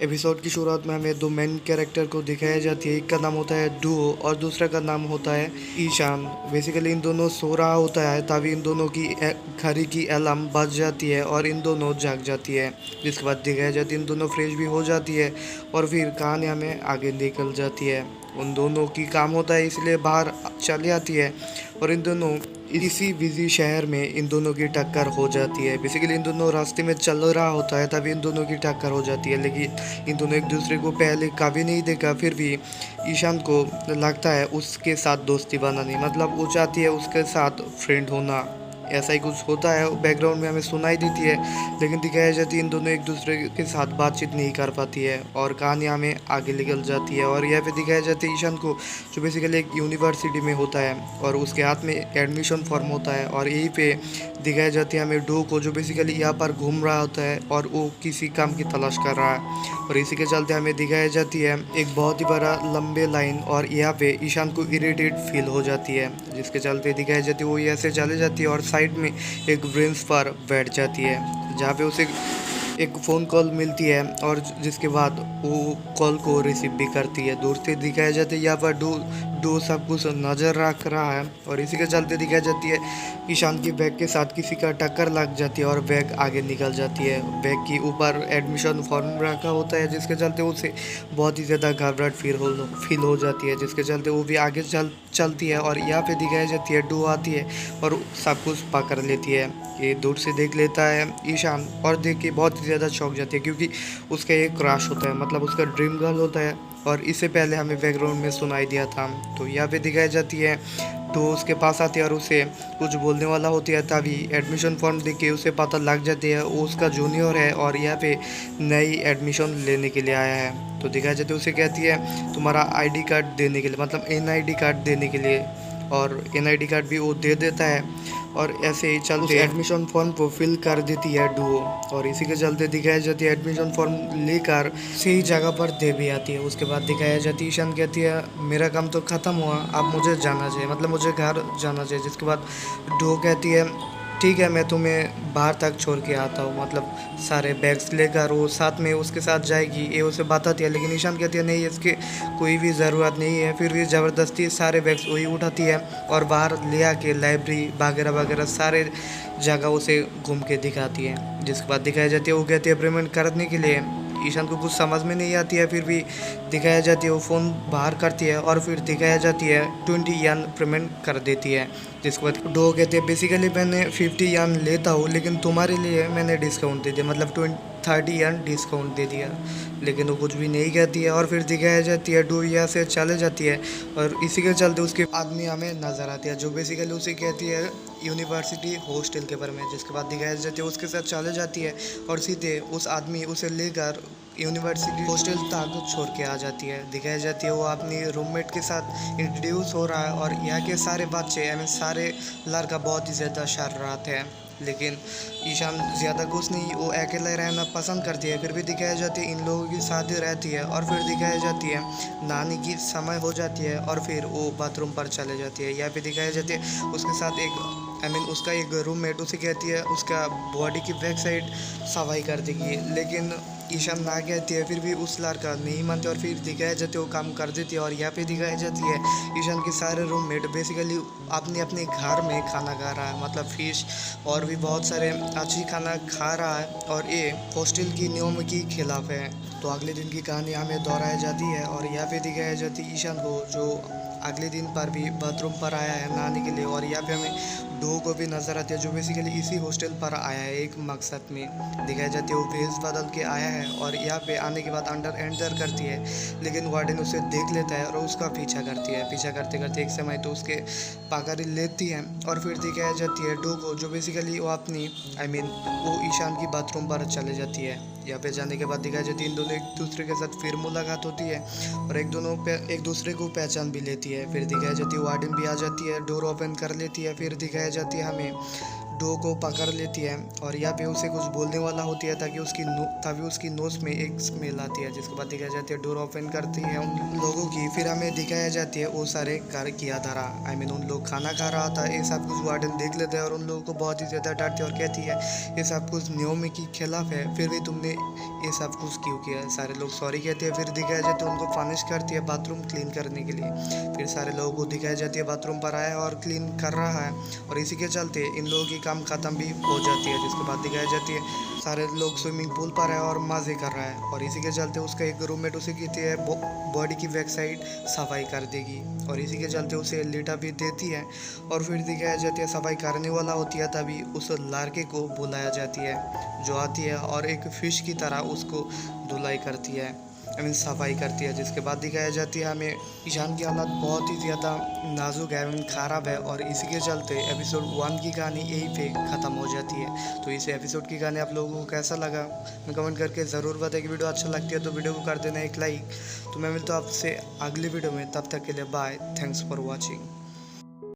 Episode की शुरुआत में हमें दो मेन कैरेक्टर को दिखाया जाती है। एक का नाम होता है डुओ और दूसरा का नाम होता है ईशान। बेसिकली इन दोनों सो रहा होता है, तभी इन दोनों की घड़ी की अलार्म बज जाती है और इन दोनों जाग जाती है। जिसके बाद दिखाया जाती है इन दोनों फ्रेश भी हो जाती है और फिर कहानी हमें आगे निकल जाती है। उन दोनों की काम होता है इसलिए बाहर चली आती है और इन दोनों इसी बिजी शहर में इन दोनों की टक्कर हो जाती है। बेसिकली इन दोनों रास्ते में चल रहा होता है, तभी इन दोनों की टक्कर हो जाती है। लेकिन इन दोनों एक दूसरे को पहले कभी नहीं देखा, फिर भी ईशान को लगता है उसके साथ दोस्ती बनानी, मतलब वो चाहती है उसके साथ फ्रेंड होना। ऐसा ही कुछ होता है, बैकग्राउंड में हमें सुनाई देती है। लेकिन दिखाया जाती है इन दोनों एक दूसरे के साथ बातचीत नहीं कर पाती है और कहानी हमें आगे निकल जाती है। और यहाँ पे दिखाया जाता है ईशान को, जो बेसिकली एक यूनिवर्सिटी में होता है और उसके हाथ में एडमिशन फॉर्म होता है। और यहीं पे दिखाया जाती है हमें डो को, जो बेसिकली यहाँ पर घूम रहा होता है और वो किसी काम की तलाश कर रहा है। और इसी के चलते हमें दिखाई जाती है एक बहुत ही बड़ा लंबे लाइन, और यहाँ पे ईशान को इरिटेट फील हो जाती है। जिसके चलते दिखाई जाती है वो यहाँ से चले जाती है और साइड में एक ब्रेंच पर बैठ जाती है, जहाँ पे उसे एक फ़ोन कॉल मिलती है और जिसके बाद वो कॉल को रिसीव भी करती है। दूर से दिखाया जाता है यहाँ पर डो डो सब कुछ नज़र रख रहा है और इसी के चलते दिखाई जाती है ईशान की बैग के साथ किसी का टक्कर लग जाती है और बैग आगे निकल जाती है। बैग के ऊपर एडमिशन फॉर्म रखा होता है, जिसके चलते उसे बहुत ही ज़्यादा घबराहट फील हो जाती है। जिसके चलते वो भी आगे चलती है और यहाँ पे दिखाई जाती है डो आती है और सब कुछ पकड़ लेती है। ये दूर से देख लेता है ईशान और देख के बहुत ही ज़्यादा चौंक जाती है, क्योंकि उसका एक क्रश होता है, मतलब उसका ड्रीम गर्ल होता है। और इससे पहले हमें बैकग्राउंड में सुनाई दिया था। तो यहाँ पे दिखाई जाती है तो उसके पास आती है और उसे कुछ बोलने वाला होती है, तभी एडमिशन फॉर्म देख के उसे पता लग जाती है वो उसका जूनियर है और यहाँ पे नई एडमिशन लेने के लिए आया है। तो दिखाई जाती है उसे कहती है तुम्हारा आईडी कार्ड देने के लिए, मतलब एनआईडी कार्ड देने के लिए, और एनआईडी कार्ड भी वो दे देता है। और ऐसे ही चलते एडमिशन फॉर्म को फिल कर देती है डुओ। और इसी के चलते दिखाई जाती है एडमिशन फॉर्म लेकर सही जगह पर दे भी आती है। उसके बाद दिखाया जाती है ईशान कहती है मेरा काम तो ख़त्म हुआ, अब मुझे जाना चाहिए, मतलब मुझे घर जाना चाहिए। जिसके बाद डुओ कहती है ठीक है मैं तुम्हें बाहर तक छोड़ के आता हूँ, मतलब सारे बैग्स लेकर वो साथ में उसके साथ जाएगी, ये उसे बताती है। लेकिन ईशान कहती है नहीं इसकी कोई भी ज़रूरत नहीं है। फिर भी ज़बरदस्ती सारे बैग्स वही उठाती है और बाहर ले आके लाइब्रेरी वगैरह वगैरह सारे जगह उसे घूम के दिखाती है। जिसके बाद दिखाई जाती है वो कहती है पेमेंट करने के लिए। ईशान को कुछ समझ में नहीं आती है, फिर भी दिखाया जाती है वो फ़ोन बाहर करती है और फिर दिखाया जाती है 20 यान पेमेंट कर देती है। जिसके बाद डो कहते हैं बेसिकली मैंने 50 यान लेता हूँ, लेकिन तुम्हारे लिए मैंने डिस्काउंट दे दिया, मतलब 30 यान डिस्काउंट दे दिया। लेकिन वो कुछ भी नहीं कहती है और फिर दिखाया जाती है डो यहाँ से चले जाती है। और इसी के चलते उसके आदमी हमें नज़र आती है, जो बेसिकली उसे कहती है यूनिवर्सिटी हॉस्टल के बारे में। जिसके बाद दिखाया जाती है उसके साथ चले जाती है और सीधे उस आदमी उसे लेकर यूनिवर्सिटी हॉस्टल तक छोड़ के आ जाती है। दिखाई जाती है वो अपनी रूममेट के साथ इंट्रोड्यूस हो रहा है और यहाँ के सारे बच्चे सारे लड़का बहुत ही ज़्यादा शरारत है। लेकिन ईशान ज़्यादा कुछ नहीं, वो अकेले रहना पसंद करती है। फिर भी दिखाई जाती है इन लोगों की शादी रहती है और फिर दिखाई जाती है नानी की समय हो जाती है और फिर वो बाथरूम पर चले जाती है। यहाँ पे दिखाई जाती है उसके साथ एक उसका एक रूममेट उसे कहती है उसका बॉडी की बैक साइड सफाई कर देगी, लेकिन ईशान ना कहती है। फिर भी उस लड़का नहीं मानते और फिर दिखाई जाती है वो काम कर देती है। और यहाँ पे दिखाई जाती है ईशान के सारे रूममेट बेसिकली अपने अपने घर में खाना खा रहा है, मतलब फिश और भी बहुत सारे अच्छी खाना खा रहा है और ये हॉस्टल की नियम के खिलाफ है। तो अगले दिन की कहानी हमें दोहराई जाती है और यहाँ पे दिखाई जाती है ईशान को, जो अगले दिन पर भी बाथरूम पर आया है नहाने के लिए। और यहाँ पे हमें डो को भी नज़र आती है, जो बेसिकली इसी हॉस्टल पर आया है एक मकसद में। दिखाई जाती है वो भेस बदल के आया है और यहाँ पे आने के बाद अंडर एंटर करती है, लेकिन वार्डन उसे देख लेता है और उसका पीछा करती है। पीछा करते करते एक समय तो उसके पकड़ लेती है और फिर दिखाई जाती है डो को, जो बेसिकली वो अपनी वो ईशान की बाथरूम पर चले जाती है। यहाँ पे जाने के बाद दिखाई जाती है इन दोनों एक दूसरे के साथ फिर मुलाकात होती है और एक दूसरे को पहचान भी लेती है। फिर दिखाई जाती है वार्डन भी आ जाती है, डोर ओपन कर लेती है। फिर दिखाई जाती है हमें डो को पकड़ लेती है और यहाँ पे उसे कुछ बोलने वाला होती है ताकि उसकी नोज में एक स्मेल आती है। जिसके बाद दिखाई जाती है डोर ओपन करती है उन लोगों की। फिर हमें दिखाया जाती है वो सारे घर किया धरा, उन लोग खाना खा रहा था। ये सब कुछ वार्डन देख लेते हैं और उन लोगों को बहुत ही ज़्यादा डांटती है और कहती है ये सब कुछ नियम के खिलाफ है, फिर भी तुमने ये सब कुछ क्यों किया। सारे लोग सॉरी कहते हैं। फिर दिखाया जाता है उनको पनिश करती है बाथरूम क्लीन करने के लिए। फिर सारे लोगों को दिखाई जाती है बाथरूम पर आया और क्लीन कर रहा है और इसी के चलते इन लोगों की काम ख़त्म भी हो जाती है। जिसके बाद दिखाई जाती है सारे लोग स्विमिंग पूल पर है और मज़े कर रहा है और इसी के चलते उसका एक रूममेट उसे कहती है बॉडी की बैक साइड सफाई कर देगी और इसी के चलते उसे लेटा भी देती है। और फिर दिखाया जाती है सफाई करने वाला होती है, तभी उस लड़के को बुलाया जाती है जो आती है और एक फ़िश की तरह उसको धुलाई करती है, सफाई करती है। जिसके बाद दिखाया जाती है हमें ईशान की हालत बहुत ही ज़्यादा नाजुक है, ख़राब है और इसी के चलते एपिसोड 1 की कहानी यहीं पे ख़त्म हो जाती है। तो इस एपिसोड की कहानी आप लोगों को कैसा लगा मैं कमेंट करके ज़रूर बताएं। कि वीडियो अच्छा लगती है तो वीडियो को कर देना एक लाइक। तो मैं मिलता हूँ आपसे अगली वीडियो में, तब तक के लिए बाय, थैंक्स फॉर वॉचिंग।